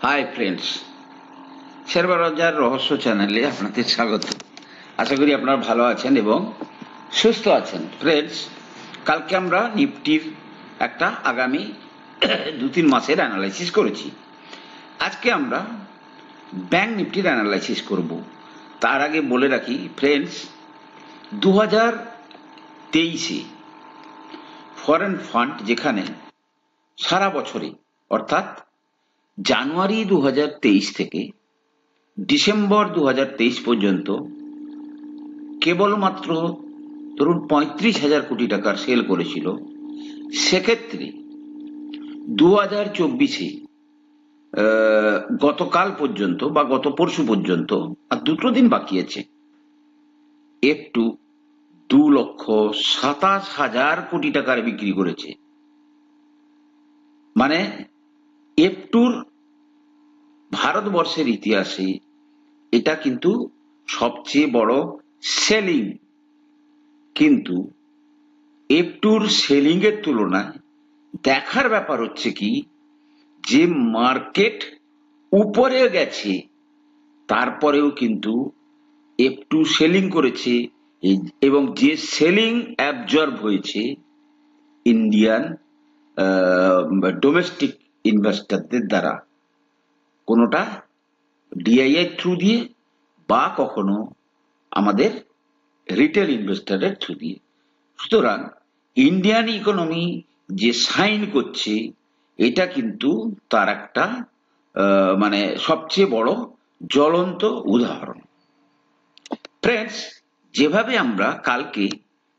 Hi friends, share বাজার রহস্য চ্যানেলে আপনাদের স্বাগত। আশা করি আপনারা ভালো আছেন এবং সুস্থ আছেন। ফ্রেন্ডস, কালকে আমরা নিফটির একটা আগামী 2-3 মাসের অ্যানালাইসিস করেছি। আজকে আমরা ব্যাংক নিফটির অ্যানালাইসিস করব। তার আগে বলে রাখি ফ্রেন্ডস, 2023-এ ফরেন ফান্ড যেখানে সারা বছরে অর্থাৎ জানুয়ারি 2023 থেকে ডিসেম্বর 2023 পর্যন্ত কেবলমাত্র ধরুন 35,000 কোটি টাকার সেল করেছিল, সেক্ষেত্রে 2024-এ গতকাল পর্যন্ত বা গত পরশু পর্যন্ত আর 2 দিন বাকি আছে, একটু 2,27,000 কোটি টাকার বিক্রি করেছে। মানে এফটুর ভারতবর্ষের ইতিহাসে এটা কিন্তু সবচেয়ে বড় সেলিং। কিন্তু এফটুর সেলিং এর তুলনায় দেখার ব্যাপার হচ্ছে কি, যে মার্কেট উপরে গেছে তারপরেও কিন্তু এফটু সেলিং করেছে, এবং যে সেলিং অ্যাবজর্ব হয়েছে ইন্ডিয়ান ডোমেস্টিক ইনভেস্টরদের দ্বারা, কোনোটা ডিআইআই থ্রু দিয়ে বা কখনো আমাদের রিটেল ইনভেস্টরের থ্রু দিয়ে। সুতরাং ইন্ডিয়ান ইকোনমি যে সাইন করছে, এটা কিন্তু তার একটা মানে সবচেয়ে বড় জ্বলন্ত উদাহরণ। ফ্রেন্ডস, যেভাবে আমরা কালকে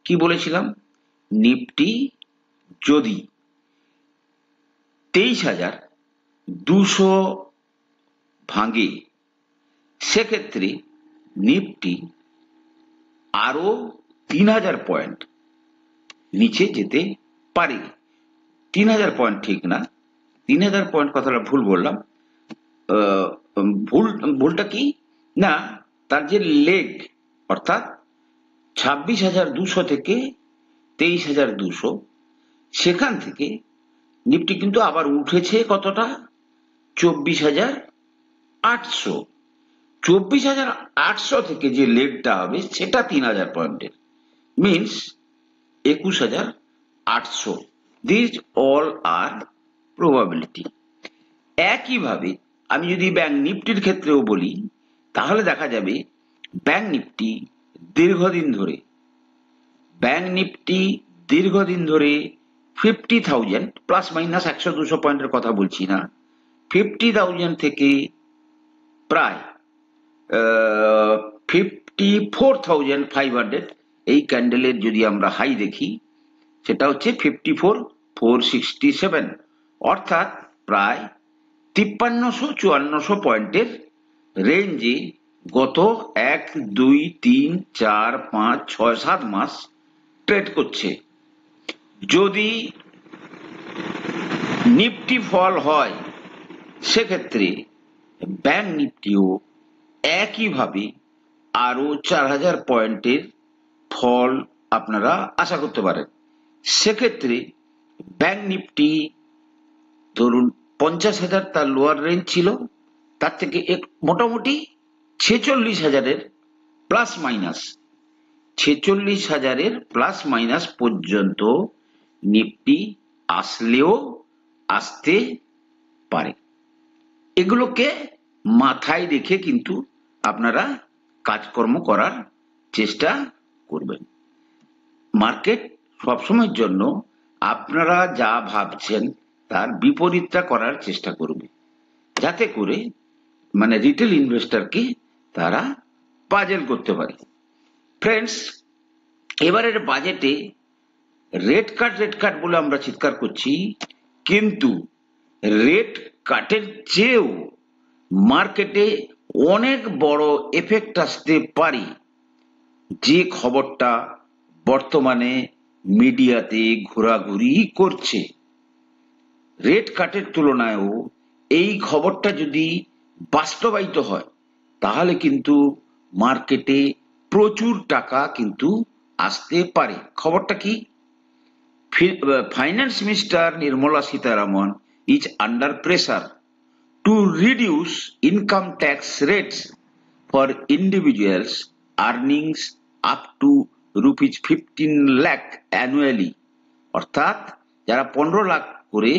কি বলেছিলাম, নিফটি যদি 23,200 ভাঙে, সেক্ষেত্রে নিফটি আরো 3,000 পয়েন্ট নিচে যেতে পারে। 3,000 পয়েন্ট ঠিক না, 3,000 পয়েন্ট কথাটা ভুল বললাম। ভুলটা কি না, তার যে লেগ অর্থাৎ 26,200 থেকে 23,200, সেখান থেকে নিফটি কিন্তু আবার উঠেছে কতটা, 24,800। 24,800 থেকে যে লেগটা হবে সেটা 3,000 পয়েন্টের, means 21,800। This all are probability. একইভাবে আমি যদি ব্যাংক নিফটির ক্ষেত্রেও বলি, তাহলে দেখা যাবে ব্যাংক নিফটি দীর্ঘদিন ধরে 50,000 প্লাস মাইনাস 100-200 পয়েন্টের কথা বলছি না, 50,000 থেকে প্রায় 54,500 এই ক্যান্ডেলের যদি আমরা হাই দেখি, সেটা হচ্ছে 54,467, অর্থাৎ প্রায় 5300-5400 পয়েন্টের রেঞ্জে গত 1, 2, 3, 4, 5, 6, 7 মাস ট্রেড করছে। যদি নিফটি ফল হয়, সেক্ষেত্রে ব্যাংক নিফটিও একইভাবে আরো 4,000 পয়েন্টের ফল আপনারা আশা করতে পারেন। সেক্ষেত্রে ব্যাংক নিফটি ধরুন 50,000 তার লোয়ার রেঞ্জ ছিল, তার থেকে মোটামুটি 46,000-এর প্লাস মাইনাস 46,000-এর প্লাস মাইনাস পর্যন্ত নিফটি আসতে পারে। এগুলোকে মাথায় রেখে কিন্তু আপনারা কাজকর্ম করার চেষ্টা করবেন। মার্কেট সবসময়ের জন্য আপনারা যা ভাবছেন তার বিপরীতটা করার চেষ্টা করবে, যাতে করে মানে রিটেল ইনভেস্টরকে তারা পাজেল করতে পারে। ফ্রেন্ডস, এবারের বাজেটে রেট কাট বলে আমরা চিৎকার করছি, কিন্তু রেট কাটের চেয়েও মার্কেটে অনেক বড় এফেক্ট আসতে পারে, যে খবরটা বর্তমানে মিডিয়াতে ঘোরাঘুরি করছে। রেট কাটের তুলনায়ও এই খবরটা যদি বাস্তবায়িত হয়, তাহলে কিন্তু মার্কেটে প্রচুর টাকা কিন্তু আসতে পারে। খবরটা কি, finance minister Nirmala Sitharaman is under pressure to reduce income tax rates for individuals earnings up to rupees 15 lakh annually, অর্থাৎ যারা 15 লাখ করে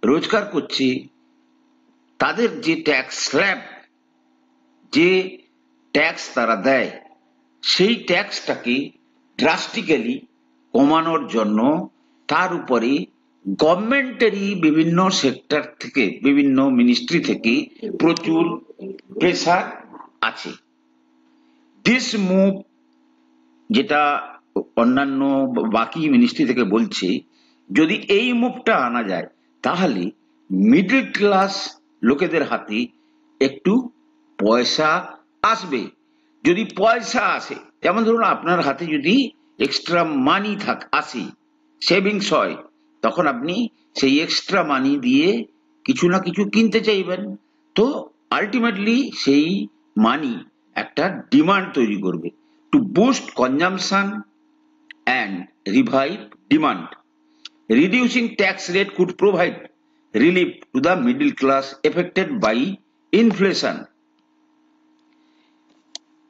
রোজগার করছে তাদের যে ট্যাক্স স্ল্যাব, যে ট্যাক্স তারা দেয়, সেই ট্যাক্সটাকে ড্রাস্টিক্যালি কমানোর জন্য তার উপরে গভর্নমেন্টেরই বিভিন্ন সেক্টর থেকে, বিভিন্ন মিনিস্ট্রি থেকে প্রচুর প্রেসার আছে। দিস মুভ, যেটা অন্যান্য বাকি মিনিস্ট্রি থেকে বলছে, যদি এই মুভটা আনা যায় তাহলে মিডল ক্লাস লোকেদের হাতে একটু পয়সা আসবে। যদি পয়সা আসে, যেমন ধরুন আপনার হাতে যদি এক্সট্রা মানি আসে, সেভিংস হয়, তখন আপনি সেই এক্সট্রা মানি দিয়ে কিছু না কিছু কিনতে চাইবেন, তো আলটিমেটলি সেই মানি একটা ডিমান্ড তৈরি করবে। Two boost consumption and revive demand. Reducing tax rate could provide relief to the middle class affected by inflation.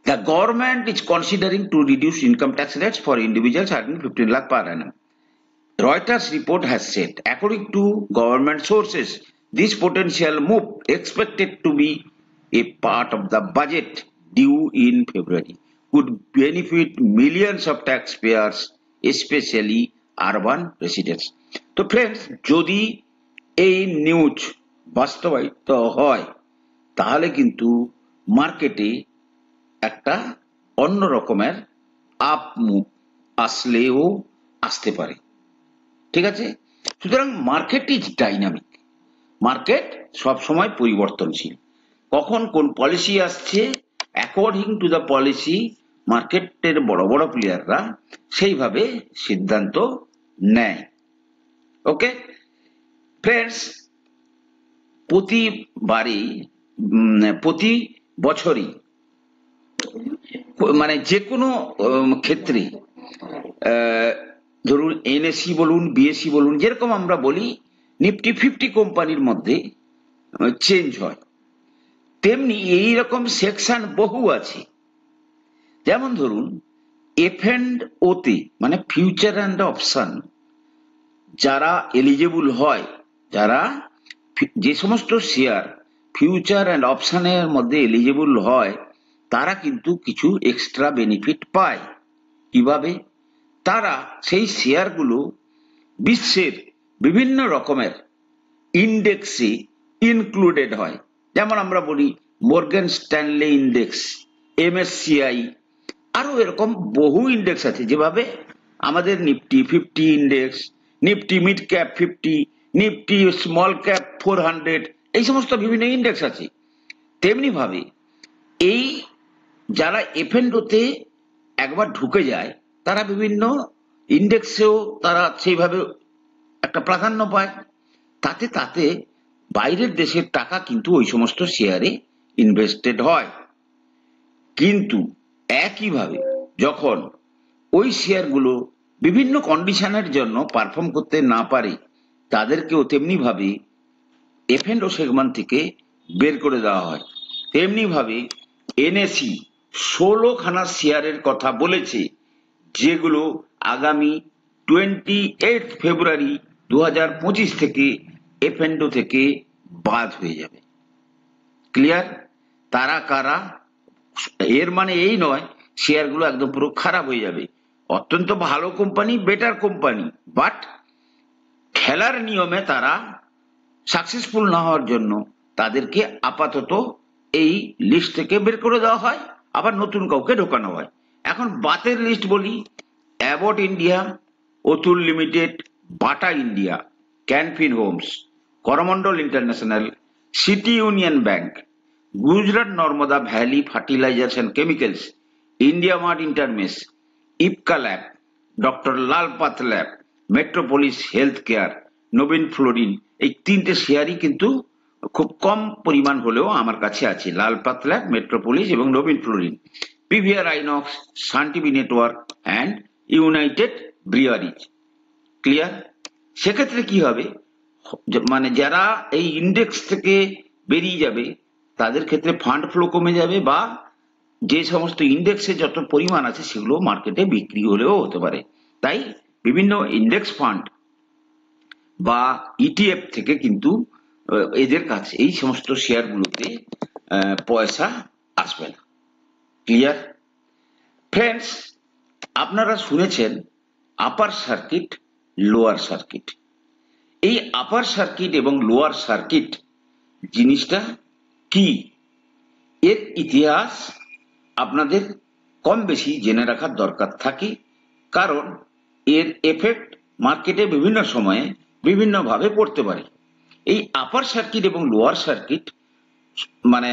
The government is considering to reduce income tax rates for individuals earning 15 lakh per annum. Reuters report has said, according to government sources, this potential move expected to be a part of the budget due in February could benefit millions of taxpayers, especially urban residents. তো friends, যদি এই news বাস্তবায়িত হয় তাহলে কিন্তু মার্কেটে একটা অন্য রকমের আপ মুভ আসলেও আসতে পারে, ঠিক আছে? সুতরাং মার্কেট ইজ ডাইনামিক, মার্কেট সবসময় পরিবর্তনশীল। কখন কোন পলিসি আসছে, অ্যাকর্ডিং টু দ্য পলিসি মার্কেটের বড় বড় প্লেয়াররা সেইভাবে সিদ্ধান্ত নেয়। ওকে ফ্রেন্ডস, প্রতি বছরই মানে যে কোনো ক্ষেত্রে, ধরুন এনএসসি বলুন, বিএসসি বলুন, যেরকম আমরা বলি নিফটি 50 কোম্পানির মধ্যে চেঞ্জ হয়, তেমনি এইরকম সেকশন বহু আছে। যেমন ধরুন F&O-তে মানে ফিউচার অ্যান্ড অপশন যারা এলিজেবল হয়, যারা যে সমস্ত শেয়ার ফিউচার অ্যান্ড অপশনের মধ্যে এলিজেবল হয়, তারা কিন্তু কিছু এক্সট্রা বেনিফিট পায়। কিভাবে? তারা সেই শেয়ারগুলো বিশ্বের বিভিন্ন রকমের ইন্ডেক্সে ইনক্লুডেড হয়। যেমন আমরা বলি মর্গান স্ট্যানলে ইন্ডেক্স, MSCI, আরো এরকম বহু ইন্ডেক্স আছে। যেভাবে আমাদের Nifty 50 index, Nifty mid cap 50, Nifty small cap 400, এই সমস্ত বিভিন্ন ইন্ডেক্স আছে। তেমনি ভাবে এই যারা F&O-তে একবার ঢুকে যায় তারা বিভিন্ন ইন্ডেক্সেও তারা সেইভাবে একটা প্রাধান্য পায়। তাতে বাইরের দেশের টাকা কিন্তু ওই সমস্ত শেয়ারে ইনভেস্টেড হয়। কিন্তু একইভাবে যখন ওই শেয়ারগুলো বিভিন্ন কন্ডিশনের জন্য পারফর্ম করতে না পারে, তাদেরকেও তেমনি ভাবে F&O সেগমেন্ট থেকে বের করে দেওয়া হয়। তেমনি ভাবে NSE 16খানা শেয়ারের কথা বলেছে, যেগুলো আগামী 28 ফেব্রুয়ারি 2025 থেকে F&O থেকে বাদ হয়ে যাবে। ক্লিয়ার? তারা কারা? এর মানে এই নয় শেয়ারগুলো একদম পুরো খারাপ হয়ে যাবে। অত্যন্ত ভালো কোম্পানি, বেটার কোম্পানি, বাট খেলার নিয়মে তারা সাকসেসফুল না হওয়ার জন্য তাদেরকে আপাতত এই লিস্ট থেকে বের করে দেওয়া হয়, আবার নতুন কাউকে ঢোকানো হয়। এখন বাতের লিস্ট বলি: Abbott India, Atul limited, Bata India, Canfin Homes, Coromandel International, City Union Bank, Gujarat Narmada Valley Fertilizers and Chemicals, India Mart Intermesh, Ipca lab, doctor Lalpath lab, Metropolis Health Care, নবীন ফ্লোরিন। এই তিনটে শেয়ারই কিন্তু খুব কম পরিমাণ হলেও আমার কাছে আছে, লালপাত ল্যাব, মেট্রোপলিস এবং নবীন Fluorine. PVR Inox, Sun TV network and United Breweries. Clear? সেক্ষেত্রে কি হবে, মানে যারা এই ইন্ডেক্স থেকে বেরিয়ে যাবে, তাদের ক্ষেত্রে ফান্ড ফ্লো কমে যাবে, বা যে সমস্ত ইন্ডেক্সে যত পরিমাণ আছে সেগুলো মার্কেটে বিক্রি হলেও হতে পারে। তাই বিভিন্ন ইন্ডেক্স ফান্ড বা ইটিএফ থেকে কিন্তু এদের কাছে এই সমস্ত শেয়ারগুলোতে পয়সা আসবে না। Clear friends? আপনারা শুনেছেন আপার সার্কিট, লোয়ার সার্কিট। এই আপার সার্কিট এবং লোয়ার সার্কিট জিনিসটা কি, এর ইতিহাস আপনাদের কম বেশি জেনে রাখার দরকার থাকে, কারণ এর এফেক্ট মার্কেটে বিভিন্ন সময়ে বিভিন্নভাবে পড়তে পারে। এই আপার সার্কিট এবং লোয়ার সার্কিট মানে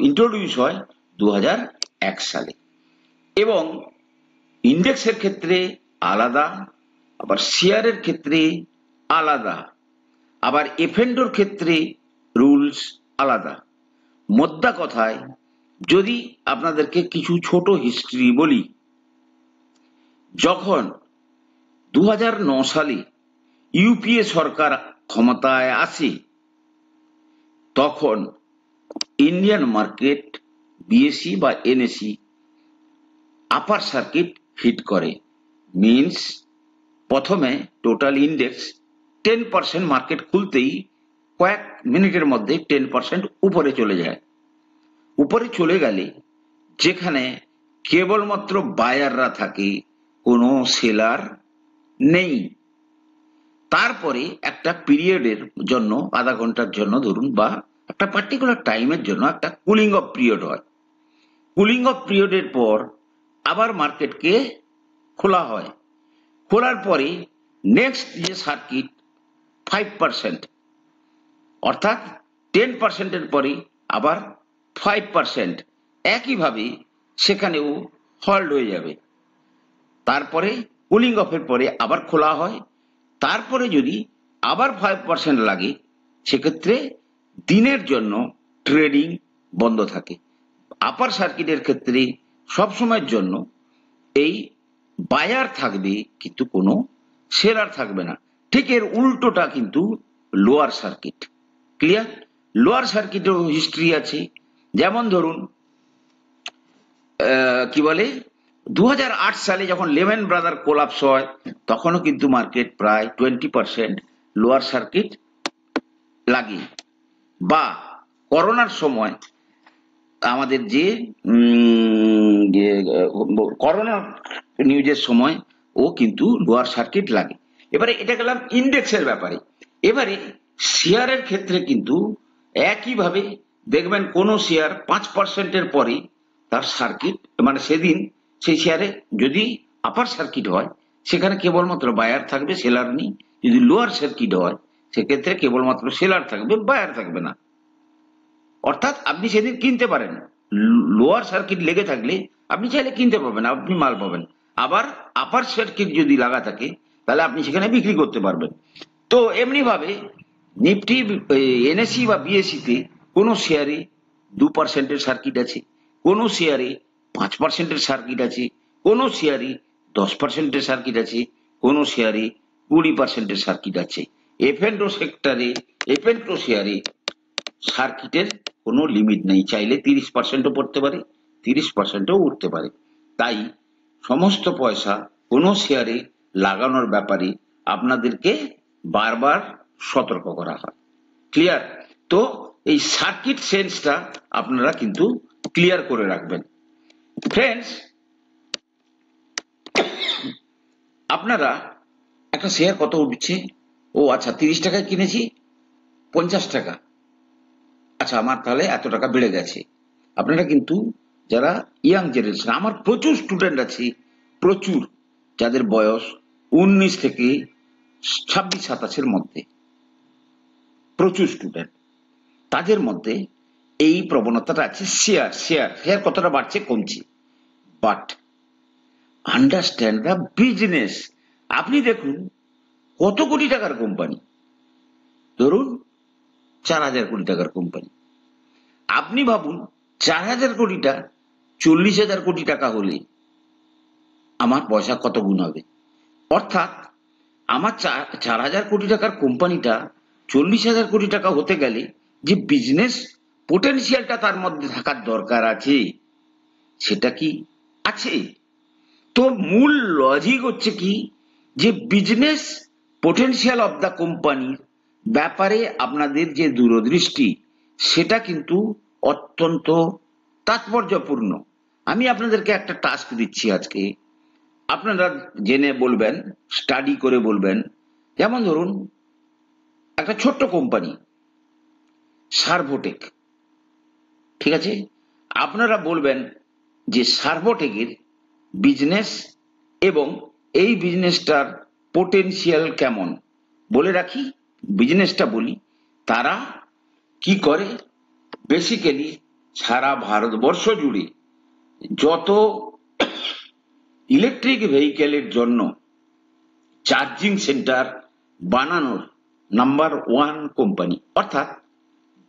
ইন্ট্রোডিউস হয় 2001 সালে, এবং ইন্ডেক্সের ক্ষেত্রে আলাদা, আবার শেয়ারের ক্ষেত্রে আলাদা, আবার এফএনডোর ক্ষেত্রে রুলস আলাদা। মোদ্দা কথায় যদি আপনাদেরকে কিছু ছোট হিস্ট্রি বলি, যখন 2009 সালে ইউপিএ সরকার ক্ষমতায় আসে, তখন ইন্ডিয়ান মার্কেট বিএসসি বা এনএসসি আপার সার্কিট হিট করে। মিনস প্রথমে টোটাল ইন্ডেক্স 10% মার্কেট খুলতেই কয়েক মিনিটের মধ্যে 10% উপরে চলে যায়। উপরে চলে গেলে যেখানে কেবলমাত্র বায়াররা থাকে, কোনো সেলার নেই, তারপরে একটা পিরিয়ডের জন্য, আধা ঘন্টার জন্য ধরুন, বা একটা পার্টিকুলার টাইমের জন্য একটা কুলিং অফ পিরিয়ড হয়। কুলিং অফ পিরিয়ডের পর আবার মার্কেটকে খোলা হয়। খোলার পরে নেক্সট যে সার্কিট 5%, অর্থাৎ 10%-এর পরে আবার 5%, একইভাবে সেখানেও হল্ড হয়ে যাবে। তারপরে কুলিং অফের পরে আবার খোলা হয়, তারপরে যদি আবার 5% লাগে, সেক্ষেত্রে দিনের জন্য ট্রেডিং বন্ধ থাকে। আপার সার্কিটের ক্ষেত্রে সবসময়ের জন্য এই বায়ার থাকবে, কিন্তু কোনো সেলার থাকবে না। ঠিক এর উল্টোটা কিন্তু লোয়ার সার্কিট। ক্লিয়ার? লোয়ার সার্কিটেও হিস্ট্রি আছে। যেমন ধরুন কি বলে 2008 সালে যখন লেমন ব্রাদার কোলাপস হয়, তখনও কিন্তু মার্কেট প্রায় 20% লোয়ার সার্কিট লাগে। বা করোনার সময় আমাদের যে করোনা নিউজের সময় ও কিন্তু লোয়ার সার্কিট লাগে। এবারে এটা গেলাম ইন্ডেক্সের ব্যাপারে। এবারে শেয়ারের ক্ষেত্রে কিন্তু একইভাবে দেখবেন কোন শেয়ার 5%-এর পরে তার সার্কিট, মানে সেদিন সেই শেয়ারে যদি আপার সার্কিট হয় সেখানে কেবলমাত্র বায়ার থাকবে, সেলার নেই। যদি লোয়ার সার্কিট হয় সেক্ষেত্রে কেবলমাত্র সেলার থাকবে, বায়ার থাকবে না। অর্থাৎ আপনি সেদিন কিনতে পারেন, লোয়ার সার্কিট লেগে থাকলে আপনি চাইলে কিনতে পাবেন, আপনি মাল পাবেন। আবার আপার সার্কিট যদি লাগা থাকে তাহলে আপনি সেখানে বিক্রি করতে পারবেন। তো এমনি ভাবে নিফটি, এনএসসি বা বিএসসি তে কোনো শেয়ারে 2%-এর সার্কিট আছে, কোনো শেয়ারে 5%-এর সার্কিট আছে, কোনো শেয়ারে 10%-এর সার্কিট আছে, কোনো শেয়ারে 20%-এর সার্কিট আছে। এফএনডো সেক্টরে, এফএনডো শেয়ারে সার্কিটের কোনো লিমিট নেই, চাইলে 30%-ও পড়তে পারে, 30%-ও উঠতে পারে। তাই সমস্ত পয়সা কোনো শেয়ারে লাগানোর ব্যাপারে আপনাদেরকে বারবার সতর্ক করা হয়। ক্লিয়ার? তো এই সার্কিট সেন্সটা আপনারা কিন্তু ক্লিয়ার করে রাখবেন। ফ্রেন্ডস, আপনারা একটা শেয়ার কত উঠছে, ও আচ্ছা 30 টাকায় কিনেছি, 50 টাকা, আচ্ছা আমার তাহলে এত টাকা বেড়ে গেছে। আপনারা কিন্তু যারা ইয়াং জেনারেশন, আমার প্রচুর স্টুডেন্ট আছে, প্রচুর, যাদের বয়স 19 থেকে 26-27-এর মধ্যে, প্রচুর স্টুডেন্ট, তাদের মধ্যে এই প্রবণতাটা আছে। শেয়ার শেয়ার শেয়ার কতটা বাড়ছে কমছে, বাট আন্ডারস্ট্যান্ড দ্য বিজনেস। আপনি দেখুন কত কোটি টাকার কোম্পানি, ধরুন 4,000 কোটি টাকার কোম্পানি। আপনি ভাবুন 4,000 কোটিটা 40,000 কোটি টাকা হলে আমার পয়সা কত গুণ হবে। অর্থাৎ আমার 4,000 কোটি টাকার কোম্পানিটা 40,000 কোটি টাকা হতে গেলে যে বিজনেস পোটেনশিয়ালটা তার মধ্যে থাকার দরকার আছে, সেটা কি আছে? তো মূল লজিক হচ্ছে কি, যে বিজনেস পোটেনশিয়াল অফ দ্য কোম্পানির ব্যাপারে আপনাদের যে দূরদৃষ্টি, সেটা কিন্তু অত্যন্ত তাৎপর্যপূর্ণ। আমি আপনাদেরকে একটা টাস্ক দিচ্ছি আজকে, আপনারা জেনে বলবেন, স্টাডি করে বলবেন। যেমন ধরুন একটা ছোট্ট কোম্পানি সার্ভোটেক, ঠিক আছে? আপনারা বলবেন যে সার্ভোটেকের বিজনেস এবং এই বিজনেসটার পোটেনশিয়াল কেমন। বলে রাখি, বিজনেসটা বলি, তারা কি করে, বেসিক্যালি সারা ভারতবর্ষ জুড়ে যত ইলেকট্রিক ভেহিকেলের জন্য চার্জিং সেন্টার বানানোর নাম্বার 1 কোম্পানি। অর্থাৎ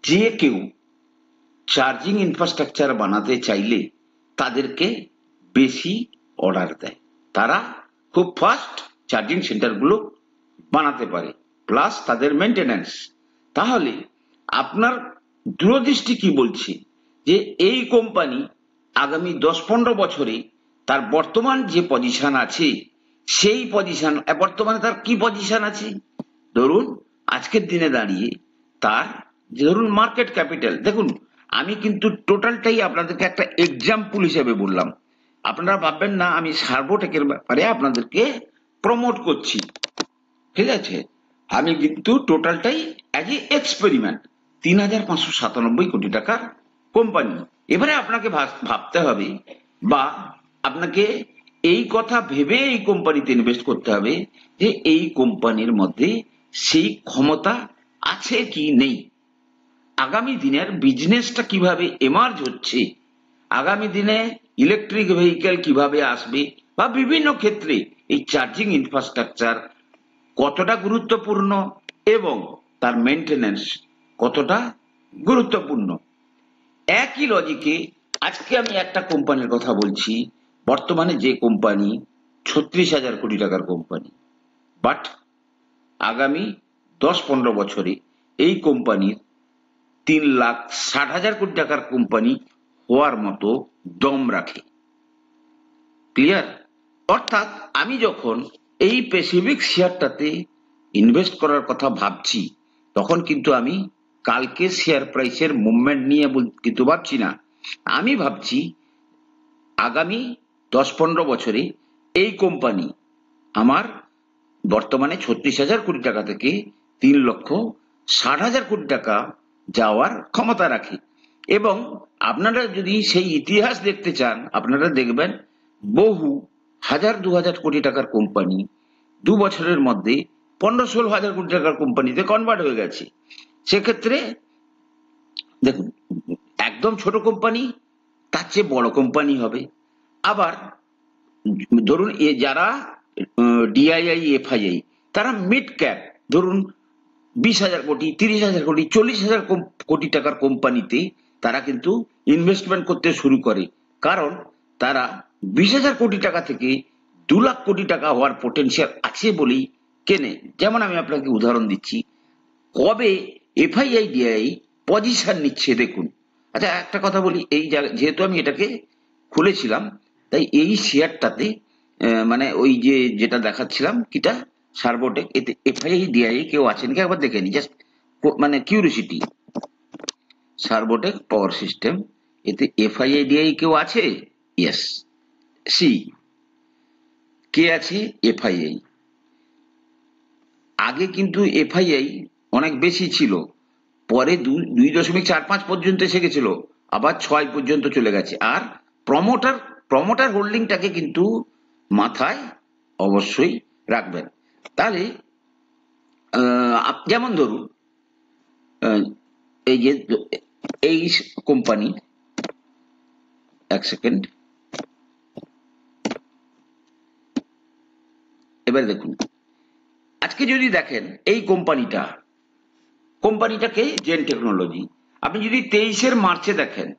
যে কেউ চার্জিং ইনফ্রাস্ট্রাকচার বানাতে চাইলে তাদেরকে বেশি অর্ডার দেয়, তারা খুব ফাস্ট চার্জিং সেন্টারগুলো বানাতে পারে, প্লাস তাদের মেনটেন্যান্স। তাহলে আপনার দূরদৃষ্টি কি বলছে, যে এই কোম্পানি আগামী 10-15 বছরে তার বর্তমান যে পজিশন আছে, সেই পজিশন বর্তমানে তার কি পজিশন আছে, ধরুন আজকের দিনে দাঁড়িয়ে তার, ধরুন মার্কেট ক্যাপিটাল, দেখুন আমি কিন্তু টোটালটাই আপনাদেরকে একটা এক্সাম্পল হিসেবে বললাম। আপনারা ভাববেন না আমি সার্ভোটেকের ব্যাপারে আপনাদেরকে প্রমোট করছি, ঠিক আছে? আমি কিন্তু টোটালটাই অ্যাজ এ এক্সপেরিমেন্ট। 3,597 কোটি টাকার কোম্পানি। এবারে আপনাকে ভাবতে হবে, বা আপনাকে এই কথা ভেবে এই কোম্পানিতে ইনভেস্ট করতে হবে, যে এই কোম্পানির মধ্যে সেই ক্ষমতা আছে কি নেই, আগামী দিনের বিজনেসটা কিভাবে এমার্জ হচ্ছে, আগামী দিনে ইলেকট্রিক ভেহিকেল কিভাবে আসবে, বা বিভিন্ন ক্ষেত্রে এই চার্জিং ইনফ্রাস্ট্রাকচার কতটা গুরুত্বপূর্ণ এবং তার মেনটেন্যান্স কতটা গুরুত্বপূর্ণ। একই লজিকে আজকে আমি একটা কোম্পানির কথা বলছি, বর্তমানে যে কোম্পানি 36,000 কোটি টাকার কোম্পানি, বাট আগামী 10-15 বছরে এই কোম্পানির 3,60,000 কোটি টাকার কোম্পানি হওয়ার মতো দম রাখে। ক্লিয়ার? অর্থাৎ আমি যখন এই স্পেসিফিক শেয়ারটাতে ইনভেস্ট করার কথা ভাবছি, তখন কিন্তু আমি কালকে শেয়ার প্রাইসের মুভমেন্ট নিয়ে কিন্তু ভাবছি না। আমি ভাবছি আগামী 10-15 বছরে এই কোম্পানি আমার বর্তমানে 36,000 কোটি টাকা থেকে 3,60,000 কোটি টাকা যাওয়ার ক্ষমতা রাখে। এবং আপনারা যদি সেই ইতিহাস দেখতে চান, আপনারা দেখবেন বহু 1,000-2,000 কোটি টাকার কোম্পানি 2 বছরের মধ্যে 15-16,000 কোটি টাকার কোম্পানিতে কনভার্ট হয়ে গেছে। সেক্ষেত্রে দেখুন, একদম ছোট কোম্পানি তার চেয়ে বড় কোম্পানি হবে। আবার ধরুন যারা ডিআইআই, এফআইআই, তারা মিড ক্যাপ, ধরুন 20,000 কোটি, 30,000 কোটি, 40,000 কোটি টাকার কোম্পানিতে তারা কিন্তু ইনভেস্টমেন্ট করতে শুরু করে, কারণ তারা 20,000 কোটি টাকা থেকে 2 লাখ কোটি টাকা হওয়ার পোটেনশিয়াল আছে বলেই কেনে। যেমন আমি আপনাকে উদাহরণ দিচ্ছি, কবে এফআইআই ডিআই পজিশন নিচ্ছে দেখুন। আচ্ছা একটা কথা বলি, এই যেহেতু আমি এটাকে খুলেছিলাম, তাই এই শেয়ারটাতে মানে ওই যেটা দেখাচ্ছিলাম কিটা, সার্ভোটেক, এতে এফআইআই ডিআই কেউ আছেন কি একবার দেখে নি, জাস্ট মানে কিউরিসিটি। সার্ভোটেক পাওয়ার সিস্টেম, এতে এফআইআই ডিআই কেউ আছে? Yes, C. কে আছে? এফআইআই। আগে কিন্তু এফআইআই অনেক বেশি ছিল, পরে 2.45 পর্যন্ত এসে গেছিল, আবার 6 পর্যন্ত চলে গেছে। আর প্রমোটার হোল্ডিংটাকে কিন্তু মাথায় অবশ্যই রাখবেন। তাহলে যেমন ধরুন এই যে এই কোম্পানি, এক সেকেন্ড, এবার দেখুন আজকে যদি দেখেন এই কোম্পানিটাকে জেন টেকনোলজি, আপনি যদি 23 মার্চে দেখেন,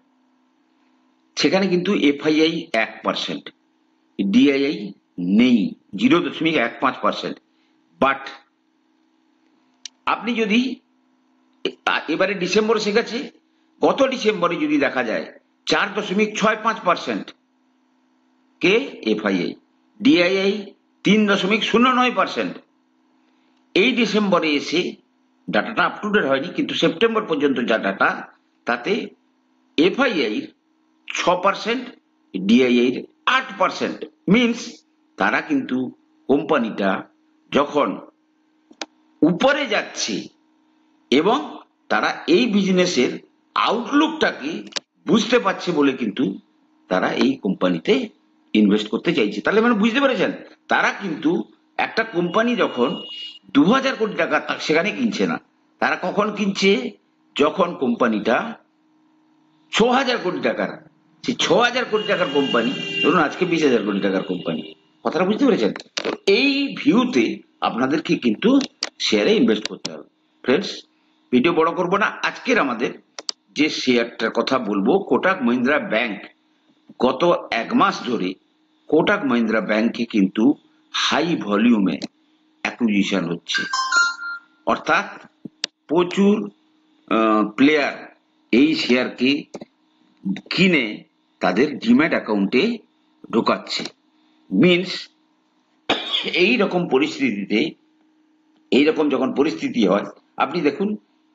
সেখানে কিন্তু এফআইআই 1%, ডিআইআই নেই 0.15%। বাট আপনি যদি এবারে ডিসেম্বর এসে গেছে, গত ডিসেম্বরে যদি দেখা যায় 4.65% কে এফআইআই, ডিআইআই 3.09%। এই ডিসেম্বরে এসে ডাটাটা আপ টু ডেট হয়নি, কিন্তু সেপ্টেম্বর পর্যন্ত যা ডাটা, তাতে এফআইআই 6%, ডিআইআই 8%। মিনস তারা কিন্তু কোম্পানিটা যখন উপরে যাচ্ছে এবং তারা এই বিজনেসের আউটলুকটাকে বুঝতে পারছে বলে কিন্তু তারা এই কোম্পানিতে ইনভেস্ট করতে চাইছে। তাহলে মানে বুঝতে পেরেছেন, তারা কিন্তু একটা কোম্পানি যখন 2000 কোটি টাকা সেখানে কিনছে না, তারা কখন কিনছে, যখন কোম্পানিটা 6000 কোটি টাকার, সেই 6000 কোটি টাকার কোম্পানি ধরুন আজকে 20,000 কোটি টাকার কোম্পানি। কথাটা বুঝতে পেরেছেন? তো এই ভিউতে আপনাদেরকে কিন্তু শেয়ারে ইনভেস্ট করতে হবে। ফ্রেন্ডস, ভিডিও বড় করব না, আজকের আমাদের যে শেয়ারটার কথা বলবো, কোটাক মহিন্দ্রা ব্যাংক। গত 1 মাস ধরে কোটাক মহিন্দ্রা ব্যাংকে কিন্তু হাই ভলিউমে অ্যাকুইজিশন হচ্ছে, অর্থাৎ প্রচুর প্লেয়ার এই শেয়ারকে কিনে তাদের ডিম্যাট অ্যাকাউন্টে ঢোকাচ্ছে। মিনস এইরকম পরিস্থিতিতে, এইরকম যখন পরিস্থিতি হয়, আপনি দেখুন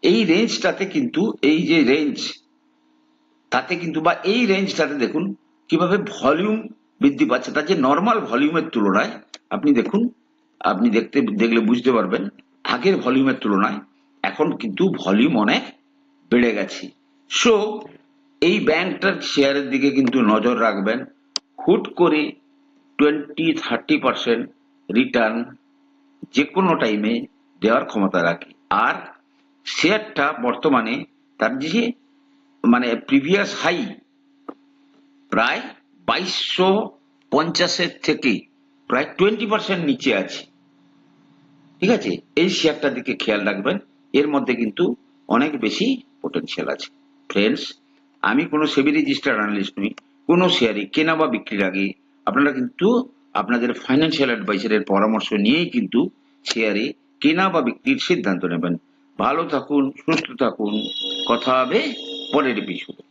এই রেঞ্জটাতে কিন্তু, এই যে রেঞ্জ, তাতে কিন্তু বা এই রেঞ্জটাতে দেখুন কিভাবে ভলিউম বৃদ্ধি পাচ্ছে। তার যে নর্মাল ভলিউমের তুলনায় আপনি দেখুন, আপনি দেখলে বুঝতে পারবেন আগের ভলিউমের তুলনায় এখন কিন্তু ভলিউম অনেক বেড়ে গেছে। সো এই ব্যাংকটার শেয়ারের দিকে কিন্তু নজর রাখবেন। হুট করে 20-30% রিটার্ন যে কোনো টাইমে দেওয়ার ক্ষমতা রাখে। আর শেয়ারটা বর্তমানে তার যে মানে প্রিভিয়াস হাই প্রায় 2250 থেকে প্রায় 20% নিচে আছে। ঠিক আছে, এই শেয়ারটার দিকে খেয়াল রাখবেন, এর মধ্যে কিন্তু অনেক বেশি পোটেনশিয়াল আছে। ফ্রেন্ডস, আমি কোনো সেবি রেজিস্টার্ড অ্যানালিস্ট নই। কোনো শেয়ারে কেনা বা বিক্রির আগে আপনারা কিন্তু আপনাদের ফাইন্যান্সিয়াল অ্যাডভাইজারের পরামর্শ নিয়েই কিন্তু শেয়ারে কেনা বা বিক্রির সিদ্ধান্ত নেবেন। ভালো থাকুন, সুস্থ থাকুন, কথা হবে পরের এপিসোডে।